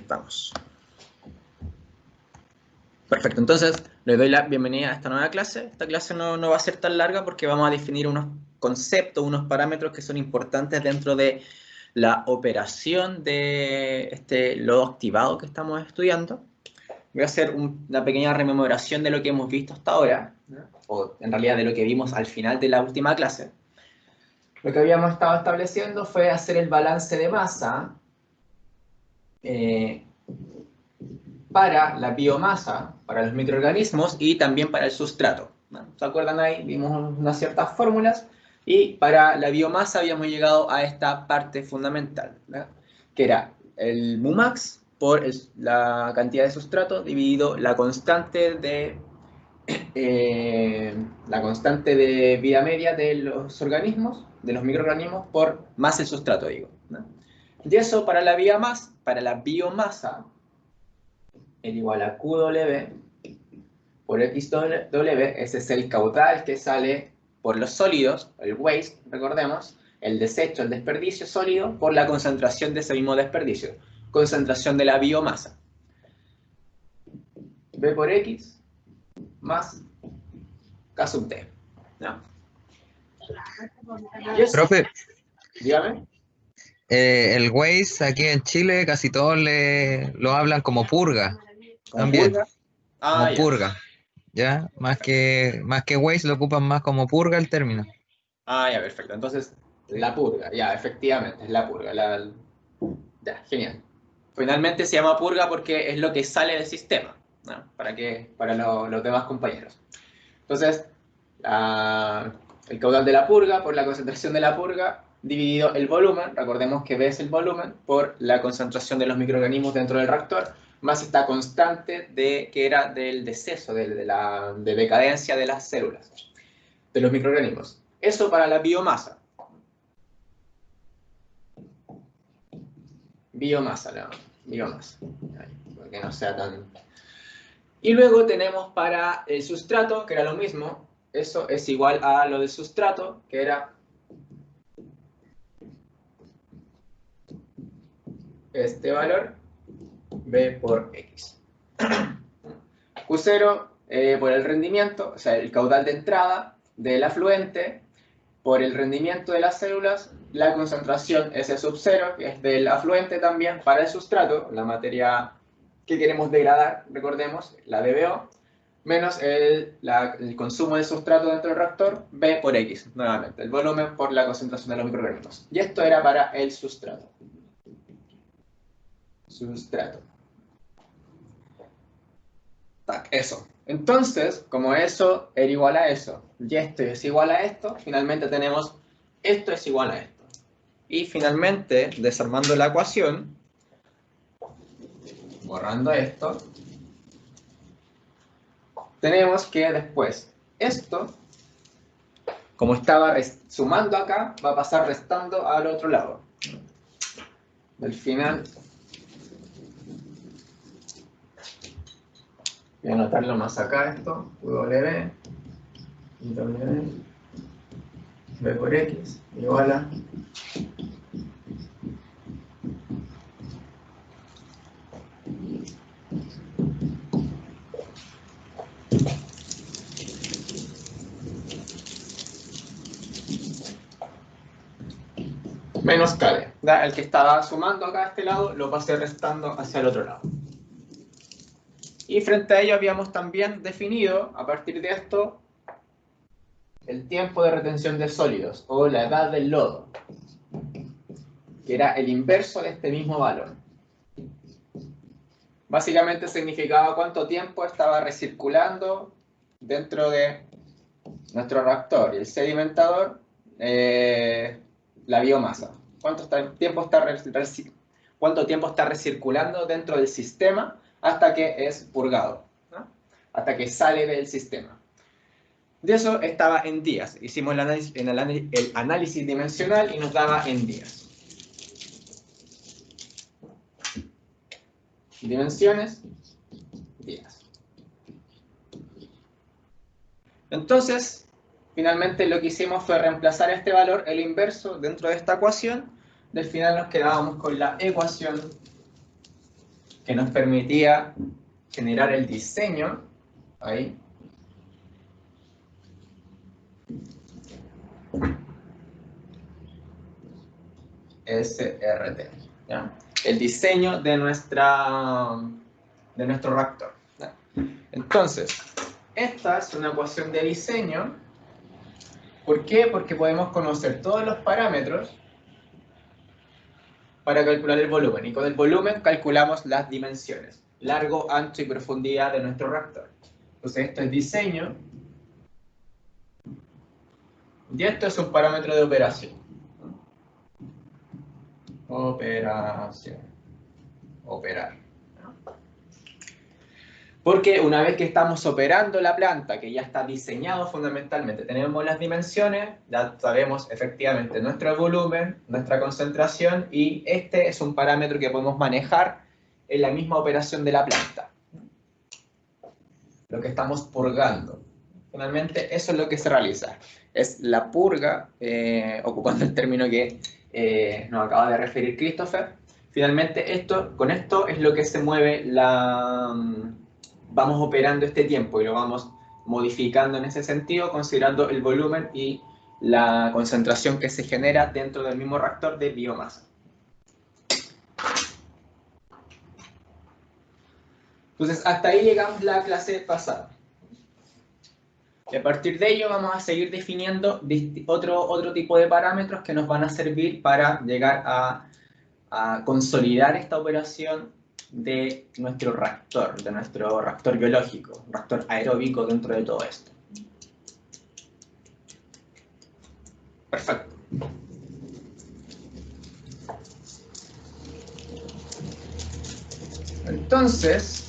Vamos. Perfecto, entonces les doy la bienvenida a esta nueva clase. Esta clase no va a ser tan larga porque vamos a definir unos conceptos, unos parámetros que son importantes dentro de la operación de este lodo activado que estamos estudiando. Voy a hacer una pequeña rememoración de lo que hemos visto hasta ahora, ¿no? O en realidad de lo que vimos al final de la última clase. Lo que habíamos estado estableciendo fue hacer el balance de masa para la biomasa, para los microorganismos y también para el sustrato, ¿no? ¿Se acuerdan ahí? Vimos unas ciertas fórmulas y para la biomasa habíamos llegado a esta parte fundamental, ¿no? Que era el Mumax por la cantidad de sustrato dividido la constante de vida media de los organismos, de los microorganismos, por más el sustrato, digo, ¿no? Y eso para la biomasa es igual a QW por XW, ese es el caudal que sale por los sólidos, el waste, recordemos, el desecho, el desperdicio sólido, por la concentración de ese mismo desperdicio, concentración de la biomasa. B por X más K sub T. ¿No? Profe, dígame. El Waze aquí en Chile casi todos lo hablan como purga. ¿Como También, purga? como Ya. purga. ¿Ya? Más que Waze lo ocupan más como purga el término. Ya, perfecto. Entonces, la purga, ya, efectivamente, es la purga. Ya, genial. Finalmente se llama purga porque es lo que sale del sistema, ¿no? Para los demás compañeros. Entonces, el caudal de la purga por la concentración de la purga dividido el volumen, recordemos que B es el volumen, por la concentración de los microorganismos dentro del reactor, más esta constante que era del deceso, de decadencia de las células, de los microorganismos. Eso para la biomasa. Biomasa, no, biomasa. Porque no sea tan... Y luego tenemos para el sustrato, que era lo mismo. Eso es igual a lo del sustrato, que era este valor, B por X. Q0 por el rendimiento, o sea, el caudal de entrada del afluente, por el rendimiento de las células, la concentración S sub 0, que es del afluente también, para el sustrato, la materia que queremos degradar, recordemos, la DBO, menos el consumo de sustrato dentro del reactor, B por X, nuevamente, el volumen por la concentración de los microorganismos. Y esto era para el sustrato. Eso. Entonces, como eso era igual a eso, y esto es igual a esto, finalmente tenemos esto es igual a esto. Y finalmente, desarmando la ecuación, borrando esto, tenemos que después esto, como estaba sumando acá, va a pasar restando al otro lado. Al final, voy a anotarlo más acá esto, W, B por X, igual a menos KD. El que estaba sumando acá a este lado lo pasé restando hacia el otro lado. Y frente a ello habíamos también definido, a partir de esto, el tiempo de retención de sólidos, o la edad del lodo, que era el inverso de este mismo valor. Básicamente significaba cuánto tiempo estaba recirculando dentro de nuestro reactor y el sedimentador la biomasa. ¿Cuánto tiempo está recirculando dentro del sistema hasta que es purgado, ¿no? Hasta que sale del sistema? De eso estaba en días. Hicimos el análisis dimensional y nos daba en días. Dimensiones, días. Entonces, finalmente lo que hicimos fue reemplazar este valor, el inverso, dentro de esta ecuación. Del final nos quedábamos con la ecuación que nos permitía generar el diseño, ahí, SRT, ¿ya? El diseño de nuestro reactor, ¿ya? Entonces, esta es una ecuación de diseño. ¿Por qué? Porque podemos conocer todos los parámetros para calcular el volumen. Y con el volumen calculamos las dimensiones, largo, ancho y profundidad de nuestro reactor. Entonces esto es diseño. Y esto es un parámetro de operación. Operación. Operar. Porque una vez que estamos operando la planta, que ya está diseñado fundamentalmente, tenemos las dimensiones, ya sabemos efectivamente nuestro volumen, nuestra concentración, y este es un parámetro que podemos manejar en la misma operación de la planta. Lo que estamos purgando. Finalmente, eso es lo que se realiza. Es la purga, ocupando el término que nos acaba de referir Christopher. Finalmente, con esto es lo que se mueve vamos operando este tiempo y lo vamos modificando en ese sentido, considerando el volumen y la concentración que se genera dentro del mismo reactor de biomasa. Entonces, hasta ahí llegamos la clase pasada. Y a partir de ello vamos a seguir definiendo otro tipo de parámetros que nos van a servir para llegar a consolidar esta operación de nuestro reactor biológico, reactor aeróbico dentro de todo esto. Perfecto. Entonces,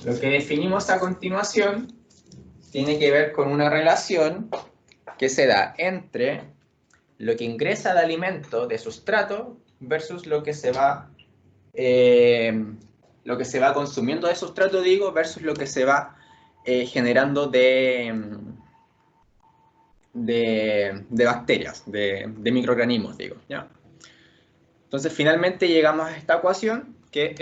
lo que definimos a continuación tiene que ver con una relación que se da entre lo que ingresa de alimento, de sustrato, versus lo que se va consumiendo de sustrato, digo, versus lo que se va generando de bacterias, de microorganismos, digo, ¿ya? Entonces, finalmente llegamos a esta ecuación que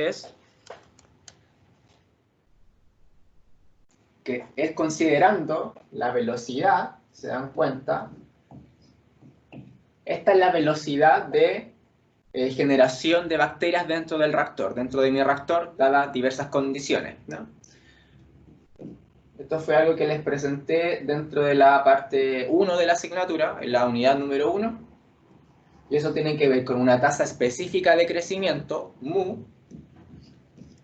es considerando la velocidad, ¿se dan cuenta? Esta es la velocidad de generación de bacterias dentro del reactor, dentro de mi reactor, dadas diversas condiciones, ¿no? Esto fue algo que les presenté dentro de la parte 1 de la asignatura, en la unidad número 1. Y eso tiene que ver con una tasa específica de crecimiento, mu,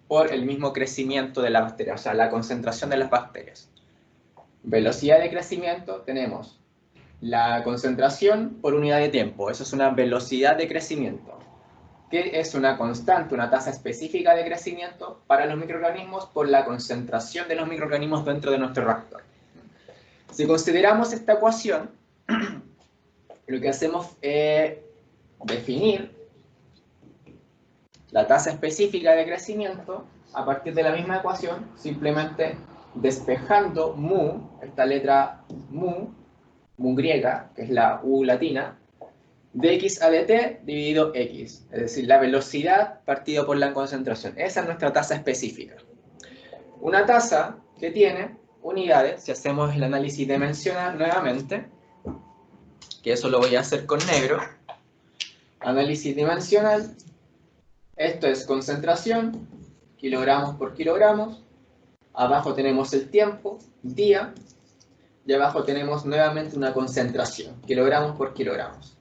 por el mismo crecimiento de la bacteria, o sea, la concentración de las bacterias. Velocidad de crecimiento, tenemos la concentración por unidad de tiempo. Eso es una velocidad de crecimiento, que es una constante, una tasa específica de crecimiento para los microorganismos por la concentración de los microorganismos dentro de nuestro reactor. Si consideramos esta ecuación, lo que hacemos es definir la tasa específica de crecimiento a partir de la misma ecuación, simplemente despejando mu, esta letra mu griega, que es la U latina, dx a dt dividido x, es decir, la velocidad partido por la concentración. Esa es nuestra tasa específica. Una tasa que tiene unidades, si hacemos el análisis dimensional nuevamente, que eso lo voy a hacer con negro, análisis dimensional, esto es concentración, kilogramos por kilogramos, abajo tenemos el tiempo, día, y abajo tenemos nuevamente una concentración, kilogramos por kilogramos.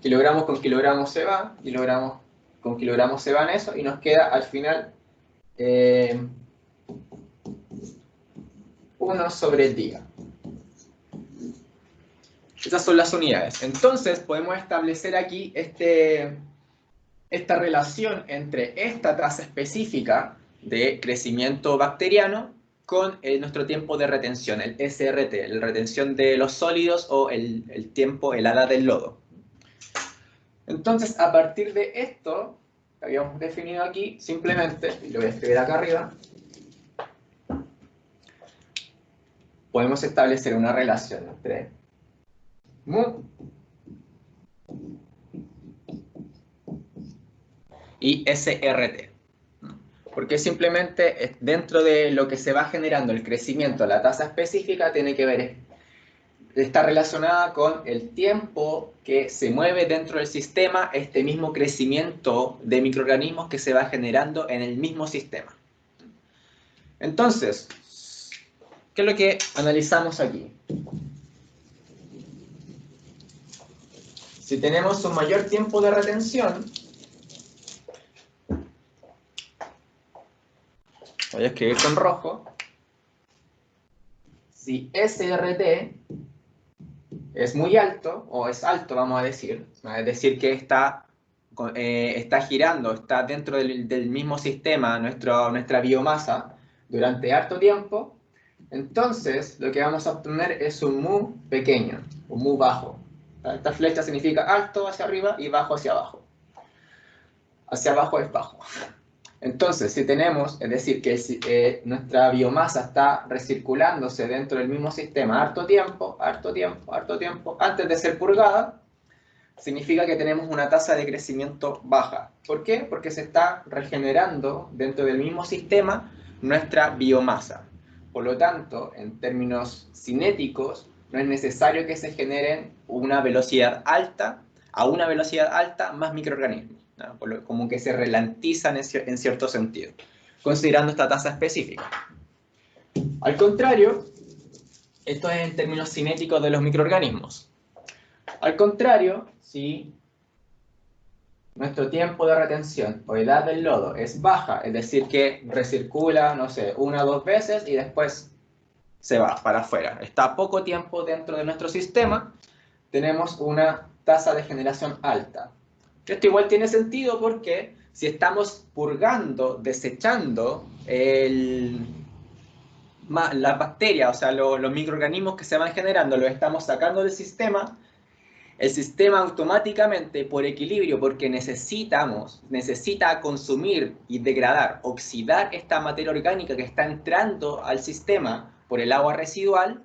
Kilogramos con kilogramos se va, kilogramos con kilogramos se van eso, y nos queda al final 1 sobre el día. Esas son las unidades. Entonces podemos establecer aquí esta relación entre esta tasa específica de crecimiento bacteriano con nuestro tiempo de retención, el SRT, la retención de los sólidos o el tiempo, el edad del lodo. Entonces, a partir de esto, que habíamos definido aquí, simplemente, y lo voy a escribir acá arriba, podemos establecer una relación entre mu y SRT. Porque simplemente dentro de lo que se va generando el crecimiento, la tasa específica tiene que ver, está relacionada con el tiempo que se mueve dentro del sistema este mismo crecimiento de microorganismos que se va generando en el mismo sistema. Entonces, ¿qué es lo que analizamos aquí? Si tenemos un mayor tiempo de retención, voy a escribir con rojo, si SRT es muy alto, o es alto, vamos a decir, es decir que está girando, está dentro del mismo sistema, nuestra biomasa, durante harto tiempo, entonces lo que vamos a obtener es un mu pequeño, un mu bajo. Esta flecha significa alto hacia arriba y bajo hacia abajo. Hacia abajo es bajo. Entonces, si tenemos, es decir, que nuestra biomasa está recirculándose dentro del mismo sistema harto tiempo, antes de ser purgada, significa que tenemos una tasa de crecimiento baja. ¿Por qué? Porque se está regenerando dentro del mismo sistema nuestra biomasa. Por lo tanto, en términos cinéticos, no es necesario que se generen a una velocidad alta más microorganismos, ¿no? Como que se ralentizan en cierto sentido, considerando esta tasa específica. Al contrario, esto es en términos cinéticos de los microorganismos. Al contrario, si nuestro tiempo de retención o edad del lodo es baja, es decir, que recircula, no sé, 1 o 2 veces y después se va para afuera, está poco tiempo dentro de nuestro sistema, tenemos una tasa de generación alta. Esto igual tiene sentido porque si estamos purgando, desechando las bacterias, o sea, los microorganismos que se van generando, los estamos sacando del sistema, el sistema automáticamente, por equilibrio, porque necesita consumir y degradar, oxidar esta materia orgánica que está entrando al sistema por el agua residual,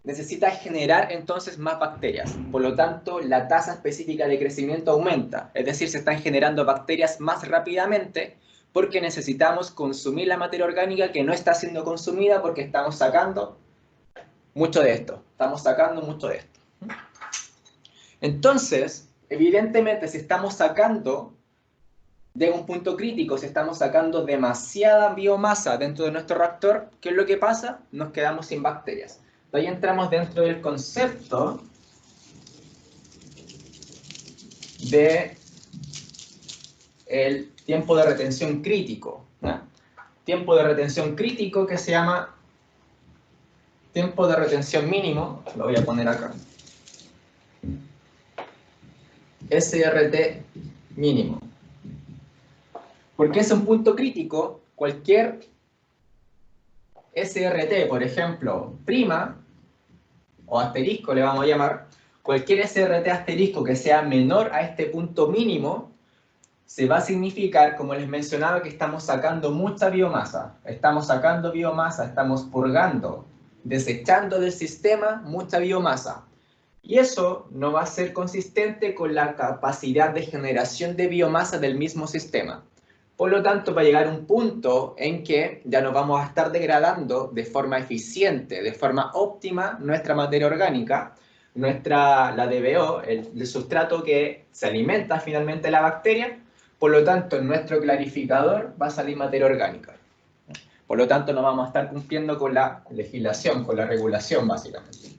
necesita generar entonces más bacterias. Por lo tanto, la tasa específica de crecimiento aumenta. Es decir, se están generando bacterias más rápidamente porque necesitamos consumir la materia orgánica que no está siendo consumida porque estamos sacando mucho de esto. Entonces, evidentemente, si estamos sacando de un punto crítico, si estamos sacando demasiada biomasa dentro de nuestro reactor, ¿qué es lo que pasa? Nos quedamos sin bacterias. Ahí entramos dentro del concepto de el tiempo de retención crítico, ¿no? Tiempo de retención crítico que se llama tiempo de retención mínimo, lo voy a poner acá. SRT mínimo. Porque es un punto crítico, cualquier SRT, por ejemplo, prima, o asterisco le vamos a llamar, cualquier SRT asterisco que sea menor a este punto mínimo, se va a significar, como les mencionaba, que estamos sacando mucha biomasa. Estamos purgando, desechando del sistema mucha biomasa. Y eso no va a ser consistente con la capacidad de generación de biomasa del mismo sistema. Por lo tanto, va a llegar un punto en que ya no vamos a estar degradando de forma eficiente, de forma óptima, nuestra materia orgánica, la DBO, el sustrato que se alimenta finalmente de la bacteria. Por lo tanto, en nuestro clarificador va a salir materia orgánica. Por lo tanto, no vamos a estar cumpliendo con la legislación, con la regulación, básicamente.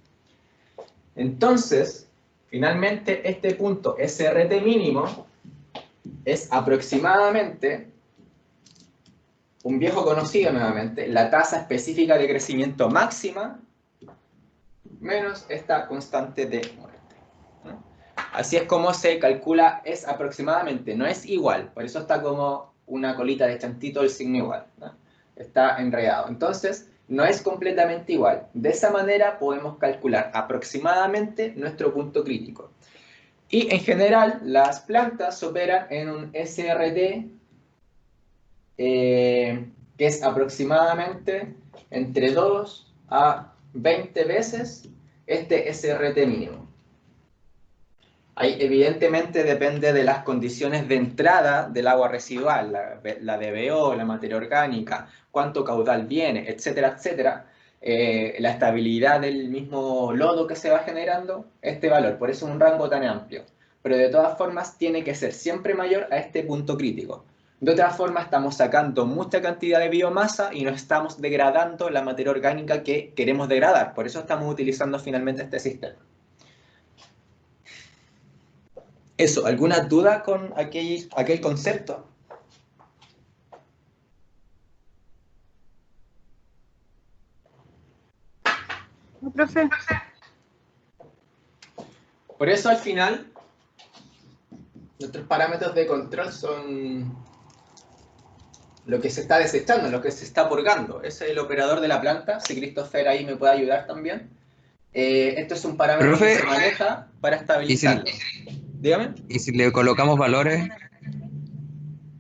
Entonces, finalmente, este punto SRT mínimo es aproximadamente, un viejo conocido nuevamente, la tasa específica de crecimiento máxima menos esta constante de muerte. Así es como se calcula, es aproximadamente, no es igual, por eso está como una colita de chantito el signo igual, ¿no? Está enredado. Entonces, no es completamente igual. De esa manera podemos calcular aproximadamente nuestro punto crítico. Y en general, las plantas operan en un SRT que es aproximadamente entre 2 a 20 veces este SRT mínimo. Ahí evidentemente depende de las condiciones de entrada del agua residual, la DBO, la materia orgánica, cuánto caudal viene, etcétera, etcétera. La estabilidad del mismo lodo que se va generando, este valor. Por eso es un rango tan amplio. Pero de todas formas tiene que ser siempre mayor a este punto crítico. De otra forma estamos sacando mucha cantidad de biomasa y no estamos degradando la materia orgánica que queremos degradar. Por eso estamos utilizando finalmente este sistema. Eso, ¿alguna duda con aquel concepto? No, profe. Por eso al final, nuestros parámetros de control son lo que se está desechando, lo que se está purgando. Ese es el operador de la planta, si Christopher ahí me puede ayudar también. Esto es un parámetro Profe, que se maneja para estabilizarlo. Dígame. ¿y si le colocamos valores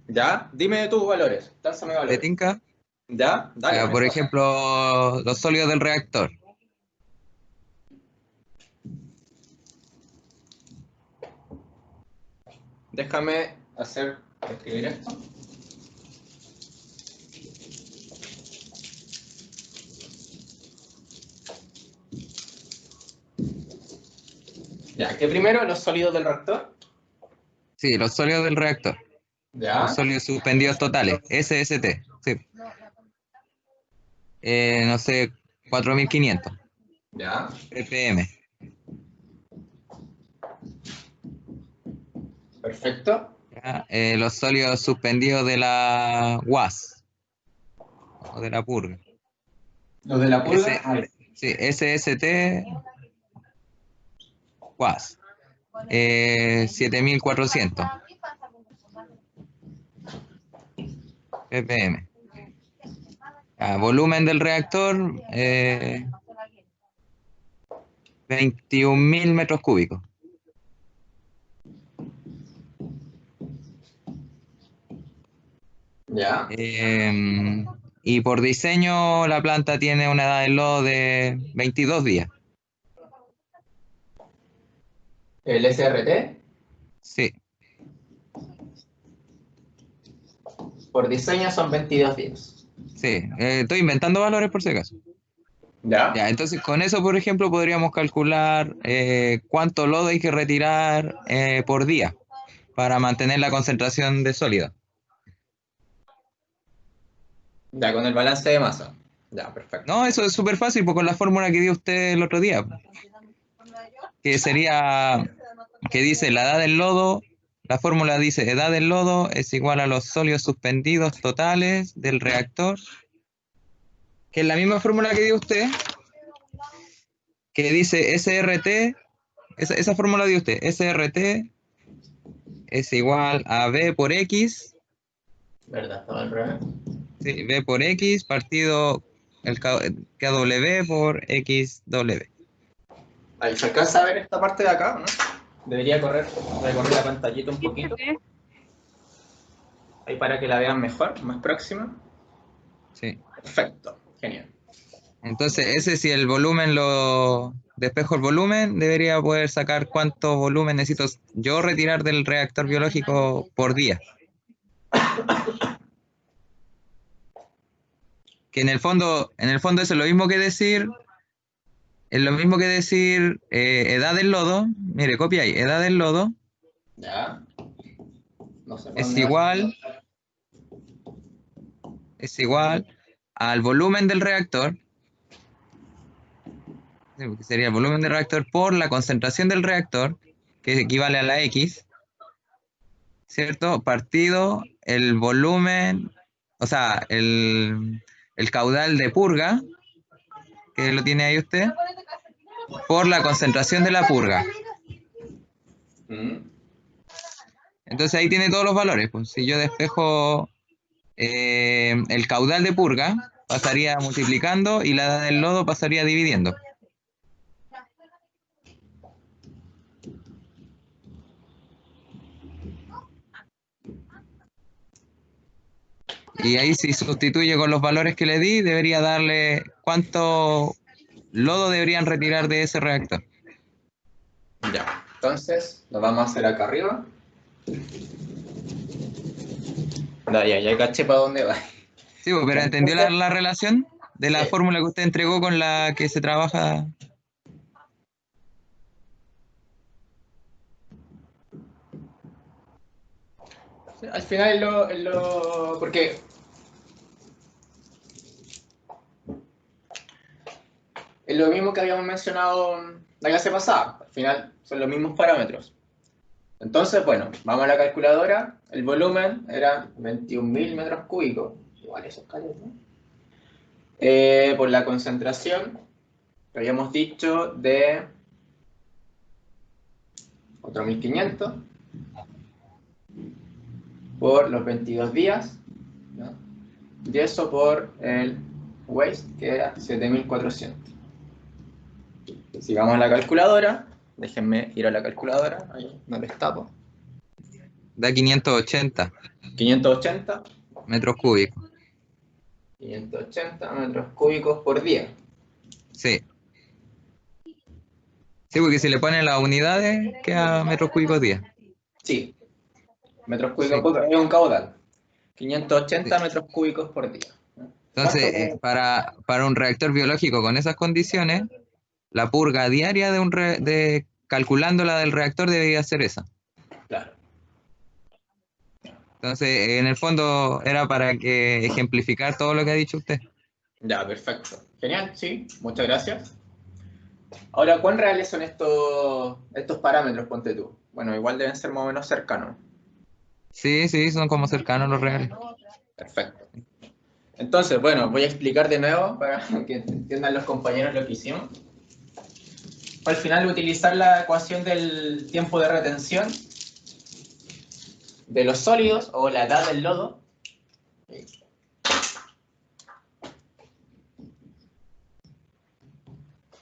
¿Ya? Dime tus valores. Lánzame de valores. tinca? ¿Ya? Dale. Ya, por ejemplo, los sólidos del reactor. Déjame escribir esto. Ya, que primero los sólidos del reactor. Sí, los sólidos del reactor. Ya. Los sólidos suspendidos totales, SST. Sí. No sé, 4500 Ya. ppm. Perfecto. ¿Ya? Los sólidos suspendidos de la UAS o de la purga. Los de la purga. Sí, SST UAS. 7400 ppm. Volumen del reactor, 21.000 metros cúbicos. Ya. Y por diseño la planta tiene una edad de lodo de 22 días. El SRT. Sí, Por diseño son 22 días. sí. Estoy inventando valores por si acaso. ¿Ya? Ya, entonces con eso, por ejemplo, podríamos calcular cuánto lodo hay que retirar por día para mantener la concentración de sólido. Ya, con el balance de masa. Ya, perfecto. No, eso es súper fácil, pues con la fórmula que dio usted el otro día, que sería, que dice la edad del lodo, la fórmula dice edad del lodo es igual a los sólidos suspendidos totales del reactor, que es la misma fórmula que dio usted, que dice SRT, esa fórmula dio usted, SRT es igual a B por X, ¿Verdad? Estaba al revés. sí, B por X partido el KW por XW. Ahí se alcanza a ver esta parte de acá, ¿no? Debería recorrer la pantallita un poquito. Ahí para que la vean mejor, más próxima. Sí. Perfecto, genial. Entonces, ese si el volumen lo despejo el volumen, debería poder sacar cuánto volumen necesito yo retirar del reactor biológico por día. Que en el fondo eso es lo mismo que decir, edad del lodo. Mire, copia ahí, edad del lodo Ya. No sé por es dónde va. igual al volumen del reactor, que sería el volumen del reactor por la concentración del reactor, que equivale a la X, ¿cierto? Partido el volumen, o sea, el caudal de purga, que lo tiene ahí usted, por la concentración de la purga. Entonces ahí tiene todos los valores. Pues si yo despejo el caudal de purga, pasaría multiplicando y la edad del lodo pasaría dividiendo. Y ahí si sustituye con los valores que le di, debería darle cuánto lodo deberían retirar de ese reactor. Ya, entonces lo vamos a hacer acá arriba. Ya caché para dónde va. Sí, pues, pero ¿entendió la relación de la Sí. fórmula que usted entregó con la que se trabaja? Sí, al final porque es lo mismo que habíamos mencionado la clase pasada. Al final son los mismos parámetros. Entonces, bueno, vamos a la calculadora. El volumen era 21.000 metros cúbicos. Igual eso es calor, ¿no? Por la concentración, que habíamos dicho de 4.500 por los 22 días, ¿no? Y eso por el waste, que era 7.400. Sigamos a la calculadora. Déjenme ir a la calculadora. Ahí no les tapo. Da 580 580. metros cúbicos. 580 metros cúbicos por día. Sí. Sí, porque si le ponen las unidades, queda metros cúbicos día. Sí, metros cúbicos Sí, por día. Es un caudal. 580 sí. metros cúbicos por día. Entonces, para un reactor biológico con esas condiciones, la purga diaria calculando la del reactor debería ser esa. Claro. Entonces, en el fondo era para que ejemplificar todo lo que ha dicho usted. Ya, perfecto. Genial, sí. Muchas gracias. Ahora, ¿cuán reales son estos parámetros, ponte tú? Bueno, igual deben ser más o menos cercanos. Sí, sí, son como cercanos los reales. Perfecto. Entonces, bueno, voy a explicar de nuevo para que entiendan los compañeros lo que hicimos. Al final, utilizar la ecuación del tiempo de retención de los sólidos o la edad del lodo.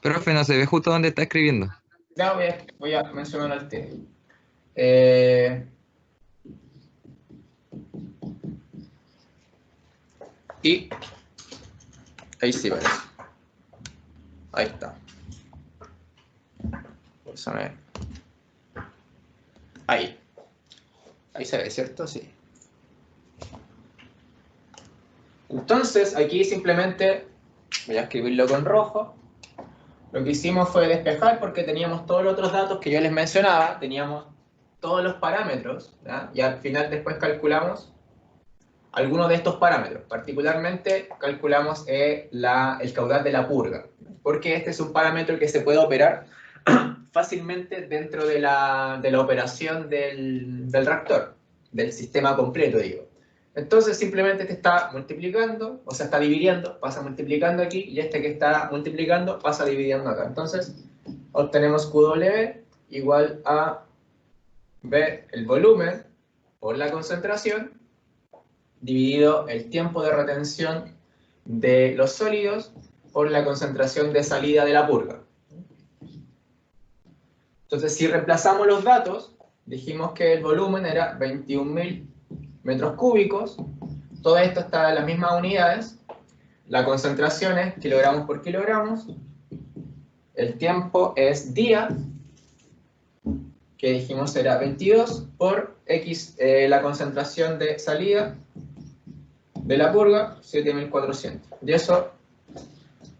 Profe, no se ve justo donde está escribiendo. Ya voy a mencionar al tema. Y ahí sí parece. Ahí está. Ahí. Ahí se ve, ¿cierto? Sí. Entonces, aquí simplemente voy a escribirlo con rojo. Lo que hicimos fue despejar porque teníamos todos los otros datos que yo les mencionaba, teníamos todos los parámetros, ¿ya? Y al final después calculamos algunos de estos parámetros. Particularmente calculamos el caudal de la purga, porque este es un parámetro que se puede operar fácilmente dentro de la operación del reactor, del sistema completo, digo. Entonces simplemente te está multiplicando, o sea, está dividiendo, pasa multiplicando aquí, y este que está multiplicando pasa dividiendo acá. Entonces obtenemos QW igual a B, el volumen por la concentración, dividido el tiempo de retención de los sólidos por la concentración de salida de la purga. Entonces, si reemplazamos los datos, dijimos que el volumen era 21.000 metros cúbicos. Todo esto está en las mismas unidades. La concentración es kilogramos por kilogramos. El tiempo es día, que dijimos era 22, por X, la concentración de salida de la purga, 7.400. Y eso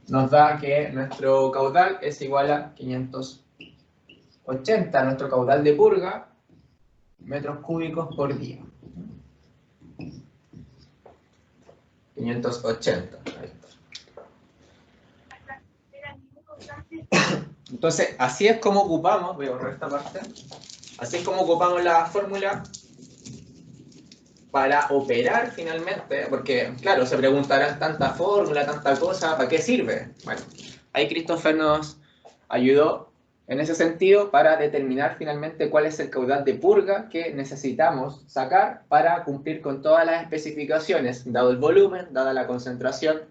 nos da que nuestro caudal es igual a 580, nuestro caudal de purga, metros cúbicos por día. 580. Ahí está. Entonces, así es como ocupamos, voy a borrar esta parte, así es como ocupamos la fórmula para operar finalmente, porque claro, se preguntarán tanta fórmula, tanta cosa, ¿para qué sirve? Bueno, ahí Christopher nos ayudó en ese sentido para determinar finalmente cuál es el caudal de purga que necesitamos sacar para cumplir con todas las especificaciones, dado el volumen, dada la concentración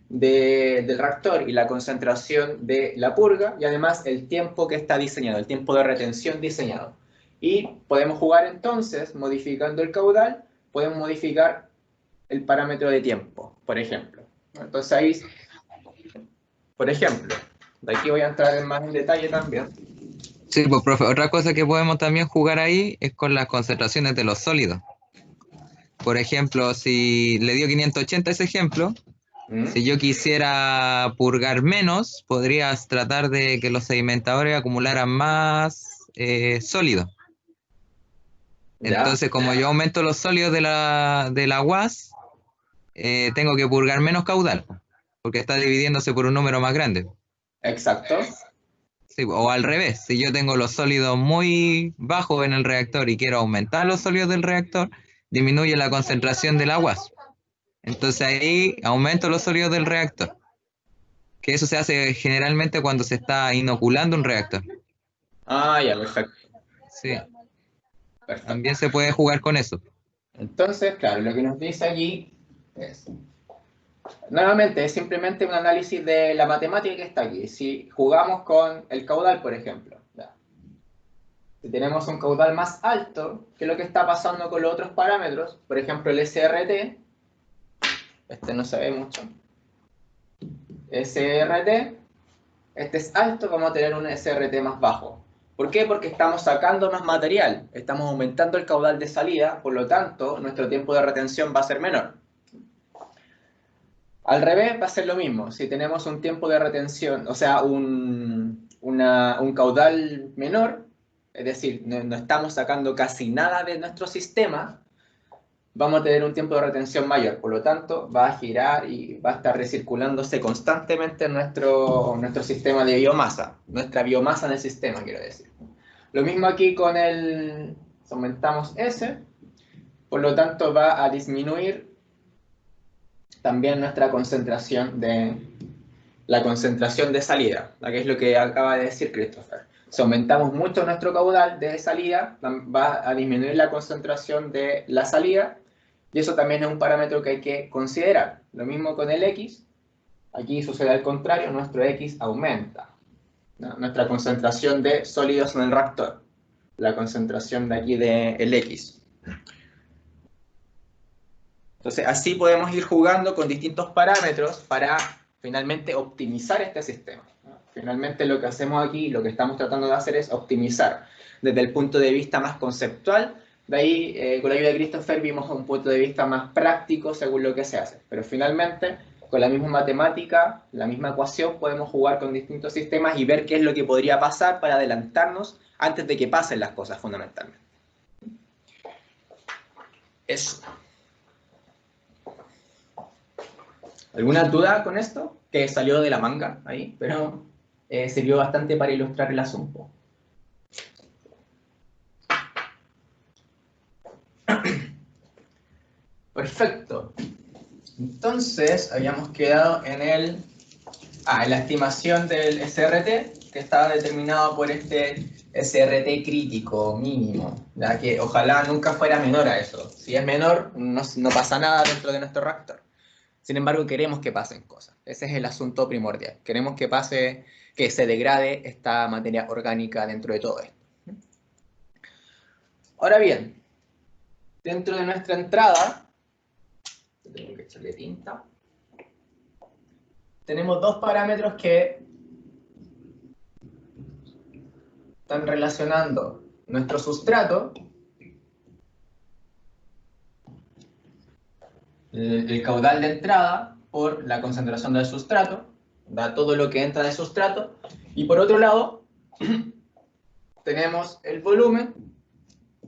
del reactor y la concentración de la purga, y además el tiempo que está diseñado, el tiempo de retención diseñado. Y podemos jugar entonces, modificando el caudal, podemos modificar el parámetro de tiempo, por ejemplo. Entonces ahí, por ejemplo, De aquí voy a entrar más en detalle también. Sí, pues profe, otra cosa que podemos también jugar ahí es con las concentraciones de los sólidos. Por ejemplo, si le dio 580 ese ejemplo, si yo quisiera purgar menos, podrías tratar de que los sedimentadores acumularan más sólidos. ¿Ya? Entonces, como yo aumento los sólidos de la UAS, tengo que purgar menos caudal, porque está dividiéndose por un número más grande. Exacto. Sí, o al revés, si yo tengo los sólidos muy bajos en el reactor y quiero aumentar los sólidos del reactor, disminuye la concentración del agua. Entonces ahí aumento los sólidos del reactor. Que eso se hace generalmente cuando se está inoculando un reactor. Ah, ya, perfecto. Sí, Perfecto. también se puede jugar con eso. Entonces, claro, lo que nos dice allí es, nuevamente, es simplemente un análisis de la matemática que está aquí. Si jugamos con el caudal, por ejemplo, ¿ya? Si tenemos un caudal más alto, ¿qué es lo que está pasando con los otros parámetros? Por ejemplo, el SRT, este no se ve mucho. SRT, este es alto, vamos a tener un SRT más bajo. ¿Por qué? Porque estamos sacando más material, estamos aumentando el caudal de salida, por lo tanto, nuestro tiempo de retención va a ser menor. Al revés, va a ser lo mismo. Si tenemos un tiempo de retención, o sea, un caudal menor, es decir, no estamos sacando casi nada de nuestro sistema, vamos a tener un tiempo de retención mayor. Por lo tanto, va a girar y va a estar recirculándose constantemente en nuestro sistema de biomasa, nuestra biomasa en el sistema, quiero decir. Lo mismo aquí con el, aumentamos S, por lo tanto va a disminuir también nuestra concentración la concentración de salida, que es lo que acaba de decir Christopher. Si aumentamos mucho nuestro caudal de salida, va a disminuir la concentración de la salida, y eso también es un parámetro que hay que considerar. Lo mismo con el X, aquí sucede al contrario, nuestro X aumenta, ¿no? Nuestra concentración de sólidos en el reactor, la concentración de aquí del X. Entonces, así podemos ir jugando con distintos parámetros para finalmente optimizar este sistema. Finalmente lo que hacemos aquí, lo que estamos tratando de hacer es optimizar desde el punto de vista más conceptual. De ahí, con la ayuda de Christopher, vimos un punto de vista más práctico según lo que se hace. Pero finalmente, con la misma matemática, la misma ecuación, podemos jugar con distintos sistemas y ver qué es lo que podría pasar para adelantarnos antes de que pasen las cosas fundamentalmente. Eso. ¿Alguna duda con esto? Que salió de la manga ahí, pero sirvió bastante para ilustrar el asunto. Perfecto. Entonces, habíamos quedado en la estimación del SRT, que estaba determinado por este SRT crítico mínimo, ya que ojalá nunca fuera menor a eso. Si es menor, no pasa nada dentro de nuestro reactor. Sin embargo, queremos que pasen cosas. Ese es el asunto primordial. Queremos que pase, que se degrade esta materia orgánica dentro de todo esto. Ahora bien, dentro de nuestra entrada, tengo que echarle tinta, tenemos dos parámetros que están relacionando nuestro sustrato, el caudal de entrada, por la concentración del sustrato, da todo lo que entra del sustrato, y por otro lado, tenemos el volumen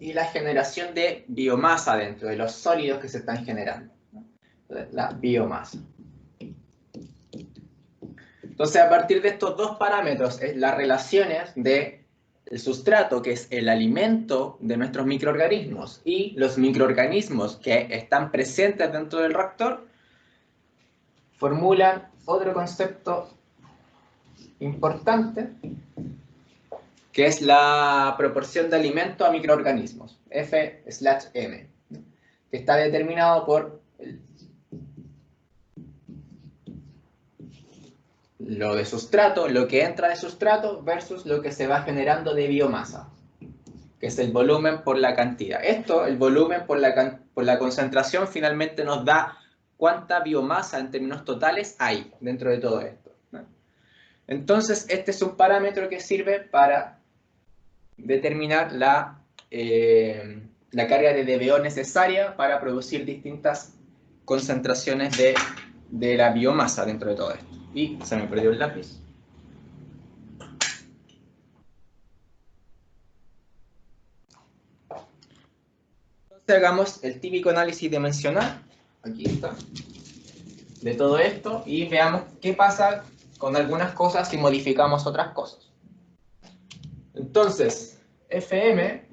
y la generación de biomasa dentro de los sólidos que se están generando. La biomasa. Entonces, a partir de estos dos parámetros, las relaciones del sustrato, que es el alimento de nuestros microorganismos, y los microorganismos que están presentes dentro del reactor, formulan otro concepto importante, que es la proporción de alimento a microorganismos, F/M, que está determinado por lo de sustrato, lo que entra de sustrato versus lo que se va generando de biomasa, que es el volumen por la cantidad. Esto, el volumen por la concentración, finalmente nos da cuánta biomasa en términos totales hay dentro de todo esto, ¿no? Entonces, este es un parámetro que sirve para determinar la carga de DBO necesaria para producir distintas concentraciones de la biomasa dentro de todo esto. Y se me perdió el lápiz. Entonces hagamos el típico análisis dimensional, aquí está, de todo esto y veamos qué pasa con algunas cosas si modificamos otras cosas. Entonces, FM,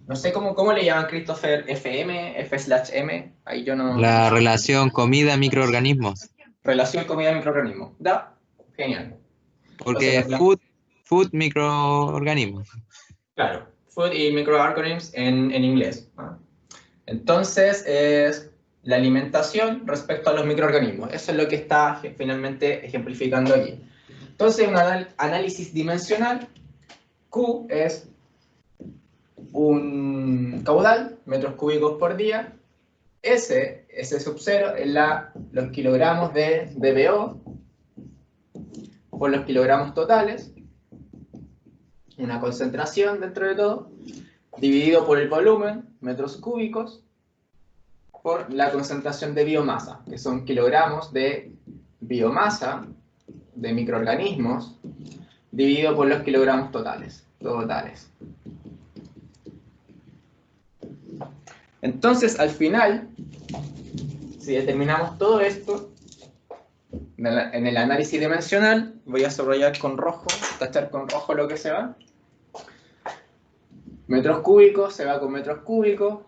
no sé cómo le llaman, Christopher, FM, F/M, ahí yo no... La relación comida-microorganismos. Relación comida-microorganismo. ¿Da? Genial. Porque Entonces, food microorganismos. claro, food y microorganisms en inglés, ¿no? Entonces, es la alimentación respecto a los microorganismos. Eso es lo que está finalmente ejemplificando aquí. Entonces, un análisis dimensional, Q es un caudal, metros cúbicos por día. S sub 0 es los kilogramos de DBO por los kilogramos totales, una concentración dentro de todo, dividido por el volumen, metros cúbicos, por la concentración de biomasa, que son kilogramos de biomasa de microorganismos, dividido por los kilogramos totales. Entonces, al final, si determinamos todo esto, en el análisis dimensional, voy a subrayar con rojo, tachar con rojo lo que se va. Metros cúbicos se va con metros cúbicos,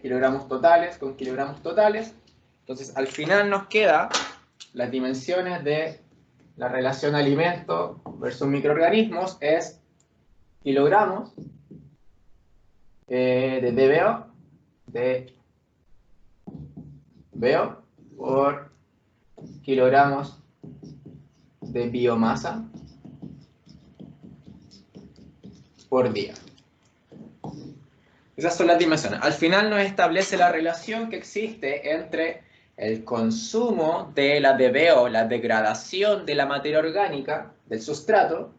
kilogramos totales con kilogramos totales. Entonces, al final nos queda las dimensiones de la relación alimento versus microorganismos es kilogramos de DBO por kilogramos de biomasa por día. Esas son las dimensiones. Al final nos establece la relación que existe entre el consumo de la DBO, la degradación de la materia orgánica del sustrato,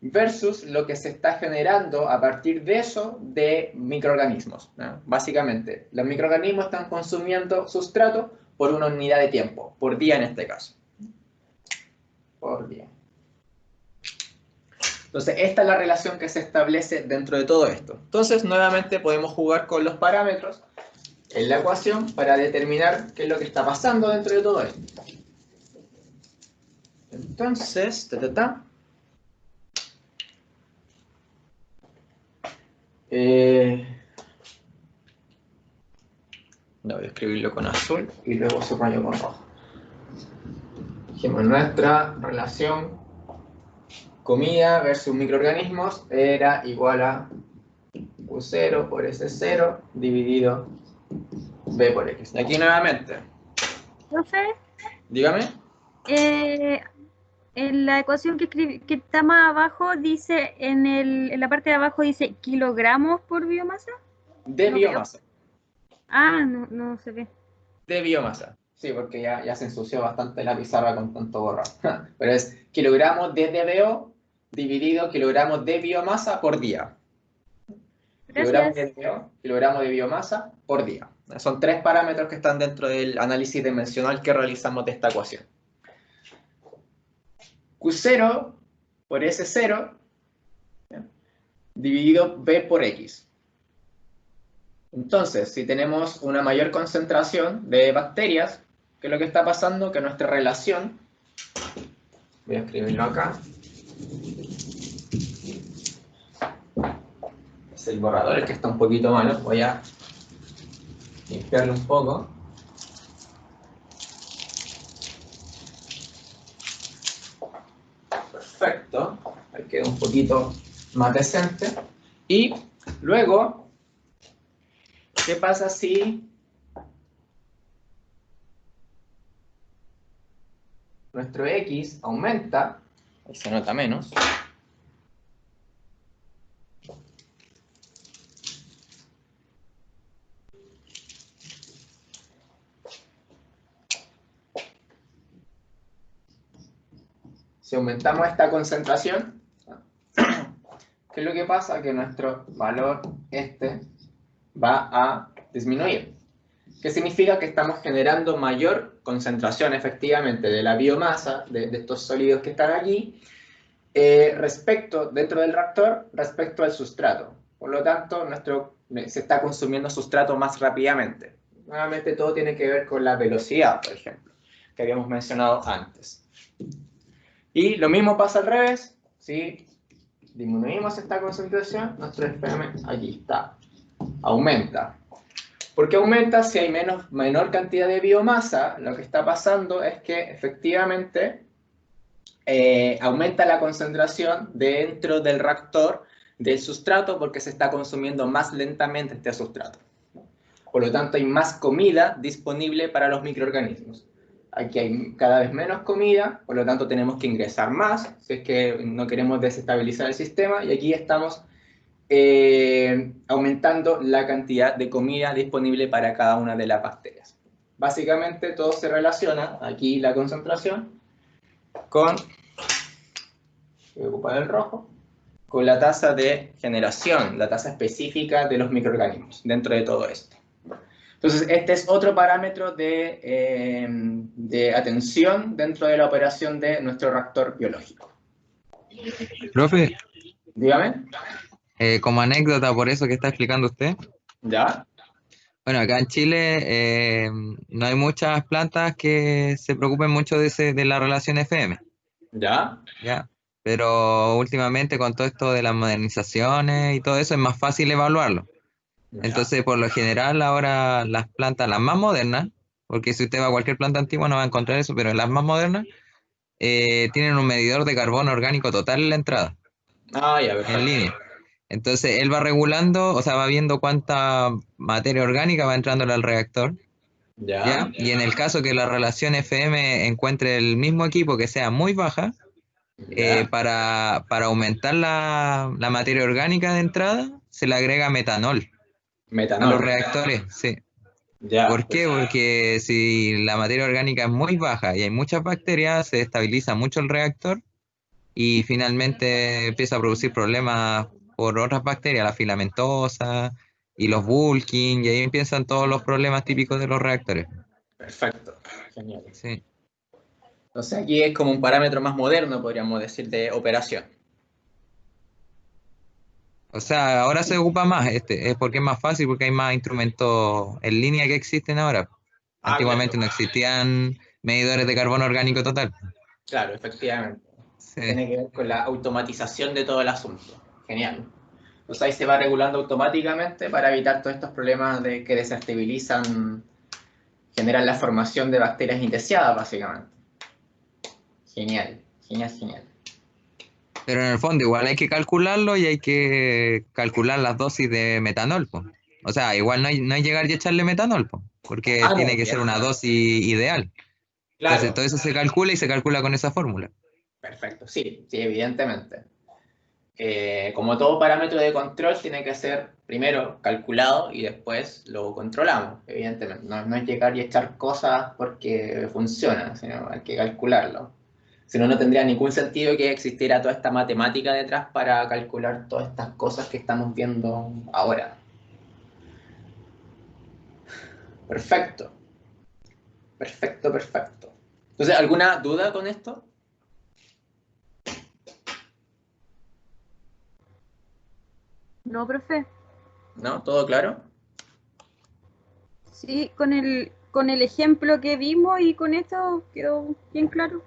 versus lo que se está generando a partir de eso de microorganismos, ¿no? Básicamente, los microorganismos están consumiendo sustrato por una unidad de tiempo, por día en este caso. Por día. Entonces, esta es la relación que se establece dentro de todo esto. Entonces, nuevamente podemos jugar con los parámetros en la ecuación para determinar qué es lo que está pasando dentro de todo esto. Entonces, no, voy a escribirlo con azul y luego subrayo con rojo. Dijimos, nuestra relación comida versus microorganismos era igual a U0 por S0 dividido B por X. Aquí nuevamente. Profe, Dígame. en la ecuación que está más abajo dice, en la parte de abajo dice kilogramos por biomasa. De No biomasa. Ah, no se ve. De biomasa. Sí, porque ya se ensució bastante la pizarra con tanto borrado. Pero es kilogramos de DBO dividido kilogramos de biomasa por día. Kilogramos de Gracias. DBO, kilogramos de biomasa por día. Son tres parámetros que están dentro del análisis dimensional que realizamos de esta ecuación. Q0 por S0 dividido B por X. Entonces, si tenemos una mayor concentración de bacterias, ¿qué es lo que está pasando? Que nuestra relación, voy a escribirlo acá, es el borrador el que está un poquito malo, voy a limpiarlo un poco. Perfecto, ahí queda un poquito más decente. Y luego, ¿qué pasa si nuestro X aumenta? Ahí se nota menos. Si aumentamos esta concentración, ¿qué es lo que pasa? Que nuestro valor va a disminuir. ¿Qué significa? Que estamos generando mayor concentración efectivamente de la biomasa, de estos sólidos que están aquí, dentro del reactor, respecto al sustrato. Por lo tanto, se está consumiendo sustrato más rápidamente. Nuevamente todo tiene que ver con la velocidad, por ejemplo, que habíamos mencionado antes. Y lo mismo pasa al revés. Si disminuimos esta concentración, nuestro FM aquí está, aumenta. ¿Por qué aumenta? Si hay menor cantidad de biomasa, lo que está pasando es que efectivamente aumenta la concentración dentro del reactor del sustrato porque se está consumiendo más lentamente este sustrato. Por lo tanto, hay más comida disponible para los microorganismos. Aquí hay cada vez menos comida, por lo tanto tenemos que ingresar más, si es que no queremos desestabilizar el sistema, y aquí estamos aumentando la cantidad de comida disponible para cada una de las bacterias. Básicamente todo se relaciona, aquí la concentración, con, voy a ocupar el rojo, con la tasa de generación, la tasa específica de los microorganismos dentro de todo esto. Entonces, este es otro parámetro de atención dentro de la operación de nuestro reactor biológico. Profe, Dígame. como anécdota por eso que está explicando usted, ¿Ya? bueno, acá en Chile no hay muchas plantas que se preocupen mucho de la relación FM, ¿Ya? ¿ya? Pero últimamente con todo esto de las modernizaciones y todo eso es más fácil evaluarlo. ¿Ya? Entonces, por lo general, ahora las plantas, las más modernas, porque si usted va a cualquier planta antigua no va a encontrar eso, pero las más modernas tienen un medidor de carbono orgánico total en la entrada, Ah, ya, en perfecto. línea. Entonces, él va regulando, o sea, va viendo cuánta materia orgánica va entrando al reactor, ¿Ya? ¿ya? Y en el caso que la relación FM encuentre el mismo equipo que sea muy baja, ¿Ya? para aumentar la materia orgánica de entrada, se le agrega metanol a los Metanol. reactores, sí. Ya. ¿Por qué? Porque si la materia orgánica es muy baja y hay muchas bacterias, se estabiliza mucho el reactor y finalmente empieza a producir problemas por otras bacterias, la filamentosa y los bulking, y ahí empiezan todos los problemas típicos de los reactores. Perfecto. Genial. Sí. Entonces aquí es como un parámetro más moderno, podríamos decir, de operación. O sea, ahora se ocupa más, es porque es más fácil, porque hay más instrumentos en línea que existen ahora. Ah, claro. Antiguamente no existían medidores de carbono orgánico total. Claro, efectivamente. Sí. Tiene que ver con la automatización de todo el asunto. Genial. Entonces ahí se va regulando automáticamente para evitar todos estos problemas de que desestabilizan, generan la formación de bacterias indeseadas, básicamente. Genial, genial, genial. Pero en el fondo igual hay que calcularlo y hay que calcular las dosis de metanol, po. O sea, igual no hay llegar y echarle metanol, po, porque Ah, tiene no, que ya. ser una dosis ideal. Entonces Claro. todo eso se calcula y se calcula con esa fórmula. Perfecto, sí, sí, evidentemente. Como todo parámetro de control tiene que ser primero calculado y después lo controlamos, evidentemente. No es llegar y echar cosas porque funcionan, sino hay que calcularlo. Si no, no tendría ningún sentido que existiera toda esta matemática detrás para calcular todas estas cosas que estamos viendo ahora. Perfecto, perfecto, perfecto. Entonces, ¿alguna duda con esto? No, profe. ¿No? ¿Todo claro? Sí, con el ejemplo que vimos y con esto quedó bien claro.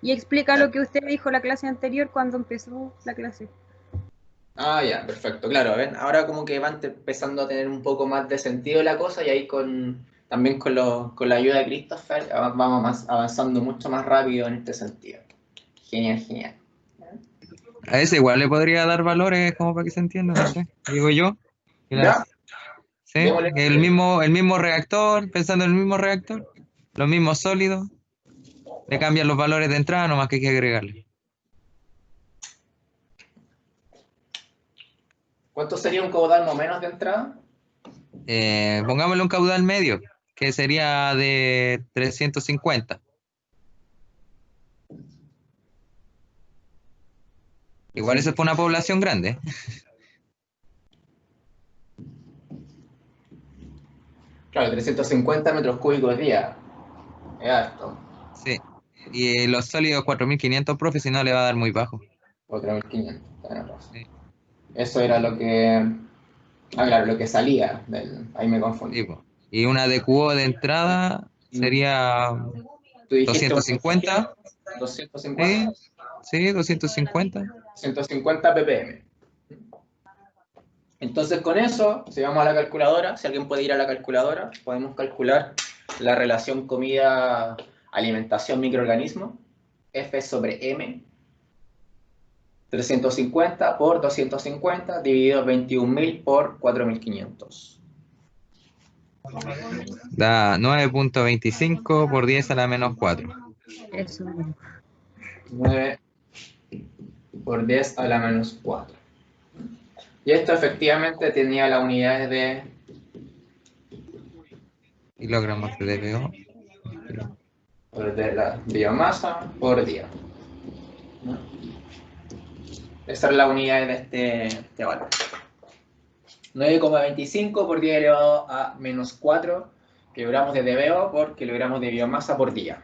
Y explica lo que usted dijo la clase anterior cuando empezó la clase. Ah, ya, perfecto, claro, ven, ahora como que va empezando a tener un poco más de sentido la cosa y ahí también con la ayuda de Christopher vamos avanzando mucho más rápido en este sentido. Genial, genial. A ese igual le podría dar valores como para que se entienda, no sé, digo yo. Ya, ¿Sí? démosle. El mismo reactor, pensando en el mismo reactor, los mismos sólidos, le cambian los valores de entrada, nomás que hay que agregarle. ¿Cuánto sería un caudal más o menos de entrada? Pongámosle un caudal medio, que sería de 350. Igual eso fue una población grande. Claro, 350 metros cúbicos día. Es harto. Sí. Y los sólidos 4500, profe, si no le va a dar muy bajo. 4500. Tenés razón. Sí, Eso era lo que. Ah, claro, lo que salía. Ahí me sí, confundí. po. Y una de cubo de entrada sería Tú dijiste 250. 250. Sí, sí, 250. 150 ppm. Entonces con eso, si vamos a la calculadora, si alguien puede ir a la calculadora, podemos calcular la relación comida-alimentación-microorganismo, F sobre M, 350 por 250 dividido 21.000 por 4.500. Da 9.25 por 10 a la menos 4. Eso. 9 por 10 a la menos 4. Y esto efectivamente tenía las unidades de Kilogramos de DBO. la biomasa por día. Esa es la unidad de este valor. 9,25 por 10 elevado a menos 4 kilogramos de DBO por kilogramos de biomasa por día.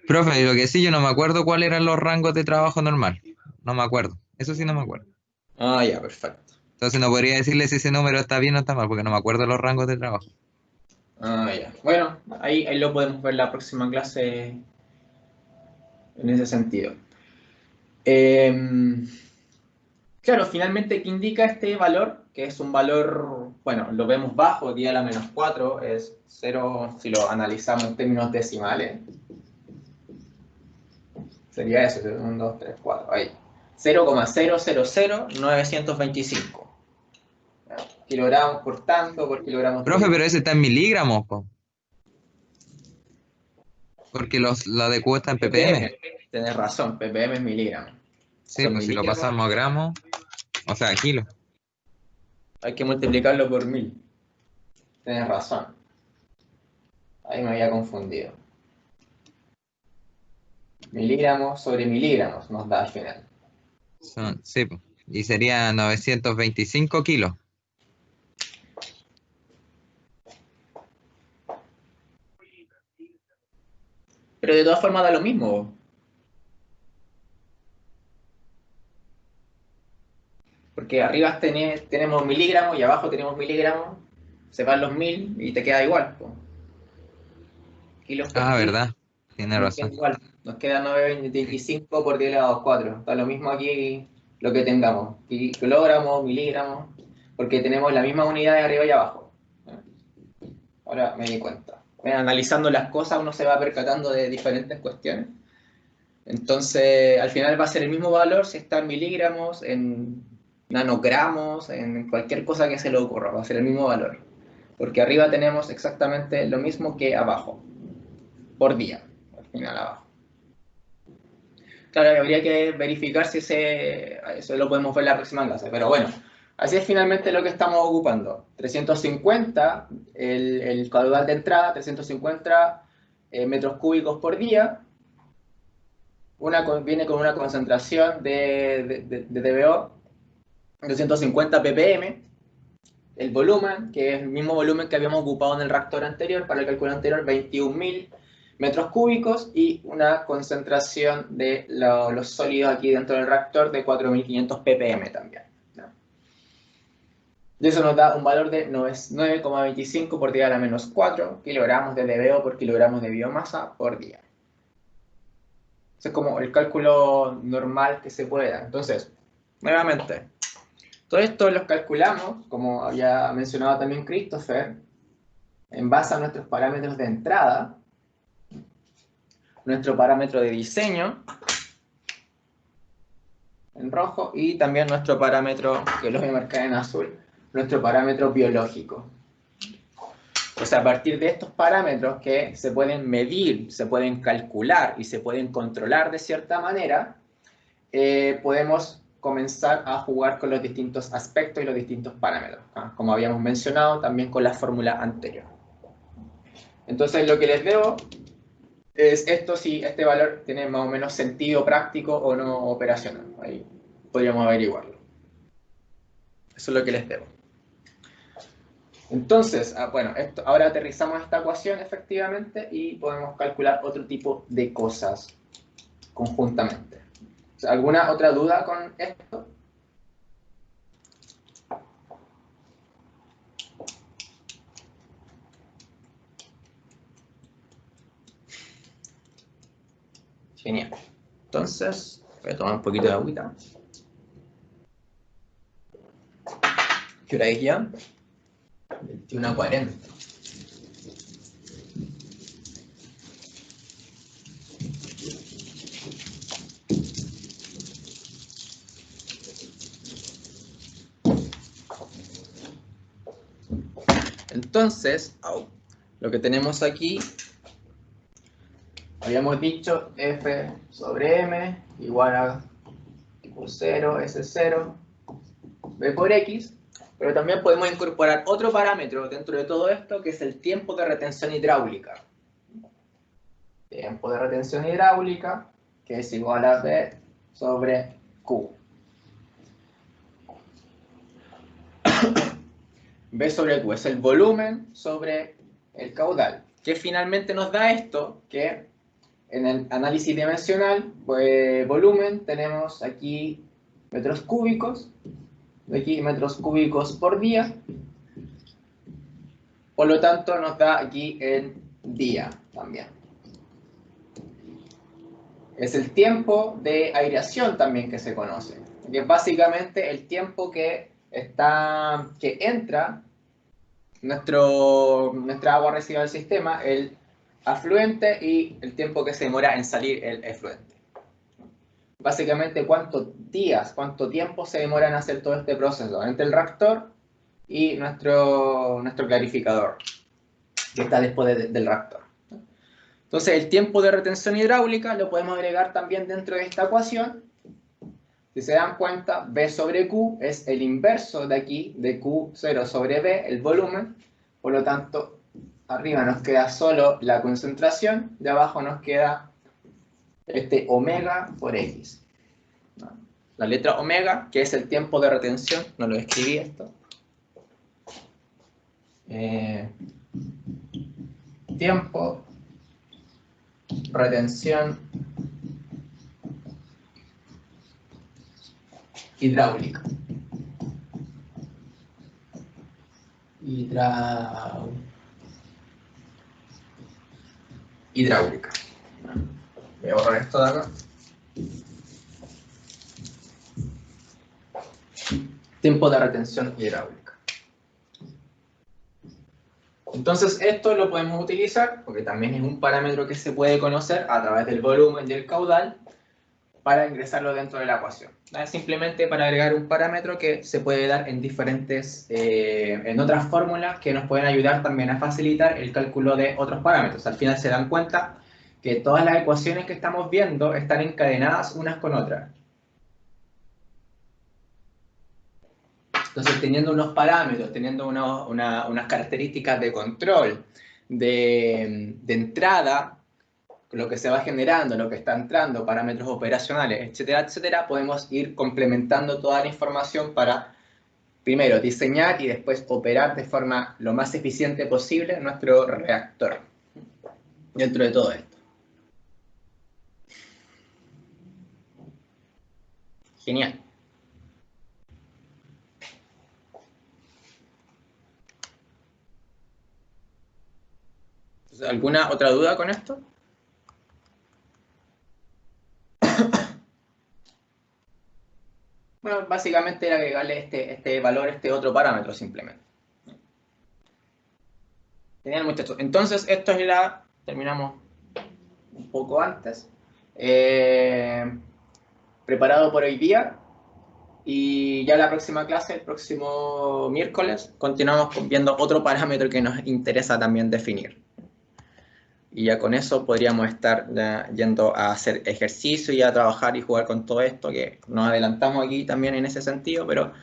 Profe, lo que sí, yo no me acuerdo cuáles eran los rangos de trabajo normal. No me acuerdo. Eso sí no me acuerdo. Ah, ya, perfecto. Entonces no podría decirle si ese número está bien o está mal, porque no me acuerdo los rangos de trabajo. Ah, ya. Bueno, ahí lo podemos ver la próxima clase en ese sentido. Claro, finalmente, ¿qué indica este valor? Que es un valor, bueno, lo vemos bajo, 10 a la menos 4, es 0, si lo analizamos en términos decimales. Sería eso, 1, 2, 3, 4, ahí. 0,000925 kilogramos por tanto por kilogramos de Profe, biomasa. pero ese está en miligramos, po, porque la de Q está en ppm. Tenés razón, ppm es miligramos. Sí, Son pues si lo miligramos, pasamos a gramos, o sea, kilos. hay que multiplicarlo por 1000. Tenés razón. Ahí me había confundido. Miligramos sobre miligramos nos da al final. Sí, pues. Y sería 925 kilos. Pero de todas formas da lo mismo. Porque arriba tenemos miligramos y abajo tenemos miligramos. Se van los 1000 y te queda igual. Po. Kilos por Ah, kilo. verdad. Tiene Nos queda razón. igual. Nos queda 9,25 por 10 elevado a 4. Está lo mismo aquí lo que tengamos. Kilogramos, miligramos. Porque tenemos la misma unidad de arriba y abajo. Ahora me di cuenta. Analizando las cosas uno se va percatando de diferentes cuestiones. Entonces, al final va a ser el mismo valor si está en miligramos, en nanogramos, en cualquier cosa que se le ocurra, va a ser el mismo valor. Porque arriba tenemos exactamente lo mismo que abajo, por día, al final abajo. Claro, habría que verificar si eso lo podemos ver en la próxima clase, pero bueno, así es finalmente lo que estamos ocupando. 350, el caudal de entrada, 350 metros cúbicos por día, viene con una concentración de DBO 250 ppm, el volumen, que es el mismo volumen que habíamos ocupado en el reactor anterior, para el cálculo anterior, 21.000 metros cúbicos, y una concentración de los sólidos aquí dentro del reactor de 4.500 ppm también. ¿No? Y eso nos da un valor de 9,25 por 10 a la menos 4 kilogramos de DBO por kilogramos de biomasa por día. Ese es como el cálculo normal que se puede dar. Entonces, nuevamente, todo esto lo calculamos, como había mencionado también Christopher, en base a nuestros parámetros de entrada, nuestro parámetro de diseño, en rojo, y también nuestro parámetro, que lo voy a marcar en azul, nuestro parámetro biológico. O sea, a partir de estos parámetros que se pueden medir, se pueden calcular y se pueden controlar de cierta manera, podemos comenzar a jugar con los distintos aspectos y los distintos parámetros, ¿ah? Como habíamos mencionado también con la fórmula anterior. Entonces lo que les debo es esto si este valor tiene más o menos sentido práctico o no operacional. Ahí podríamos averiguarlo. Eso es lo que les debo. Entonces, bueno, ahora aterrizamos esta ecuación efectivamente y podemos calcular otro tipo de cosas conjuntamente. ¿Alguna otra duda con esto? Genial. Entonces, voy a tomar un poquito de agüita. ¿Qué hora es ya? 21:40. Entonces, lo que tenemos aquí, habíamos dicho f sobre m igual a q0, s0, b por x, pero también podemos incorporar otro parámetro dentro de todo esto, que es el tiempo de retención hidráulica. Tiempo de retención hidráulica, que es igual a b sobre q. B sobre Q es el volumen sobre el caudal, que finalmente nos da esto, que en el análisis dimensional, pues, volumen, tenemos aquí metros cúbicos, aquí metros cúbicos por día, por lo tanto nos da aquí en día también. Es el tiempo de aireación también que se conoce, que es básicamente el tiempo que entra nuestra agua residual del sistema, el afluente, y el tiempo que se demora en salir el efluente. Básicamente cuánto tiempo se demora en hacer todo este proceso entre el reactor y nuestro clarificador, que está después del reactor. Entonces el tiempo de retención hidráulica lo podemos agregar también dentro de esta ecuación. Si se dan cuenta, B sobre Q es el inverso de aquí, de Q0 sobre B, el volumen. Por lo tanto, arriba nos queda solo la concentración, de abajo nos queda este omega por X. La letra omega, que es el tiempo de retención, no lo escribí esto. Tiempo, retención hidráulica. Hidráulica. Voy a borrar esto de acá. Tiempo de retención hidráulica. Entonces esto lo podemos utilizar, porque también es un parámetro que se puede conocer a través del volumen y el caudal, para ingresarlo dentro de la ecuación. Simplemente para agregar un parámetro que se puede dar en en otras fórmulas que nos pueden ayudar también a facilitar el cálculo de otros parámetros. Al final se dan cuenta que todas las ecuaciones que estamos viendo están encadenadas unas con otras. Entonces, teniendo unos parámetros, teniendo unas características de control, de entrada, lo que se va generando, lo que está entrando, parámetros operacionales, etcétera, etcétera, podemos ir complementando toda la información para, primero, diseñar y después operar de forma lo más eficiente posible nuestro reactor dentro de todo esto. Genial. ¿Alguna otra duda con esto? Bueno, básicamente era agregarle este valor, este otro parámetro simplemente. Genial, muchachos. Entonces, esto es terminamos un poco antes. Preparado por hoy día. Y ya la próxima clase, el próximo miércoles, continuamos viendo otro parámetro que nos interesa también definir. Y ya con eso podríamos estar yendo a hacer ejercicio y a trabajar y jugar con todo esto, que nos adelantamos aquí también en ese sentido, pero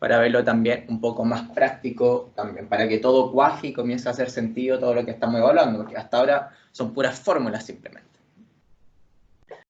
para verlo también un poco más práctico, también para que todo cuaje y comience a hacer sentido todo lo que estamos evaluando, porque hasta ahora son puras fórmulas simplemente.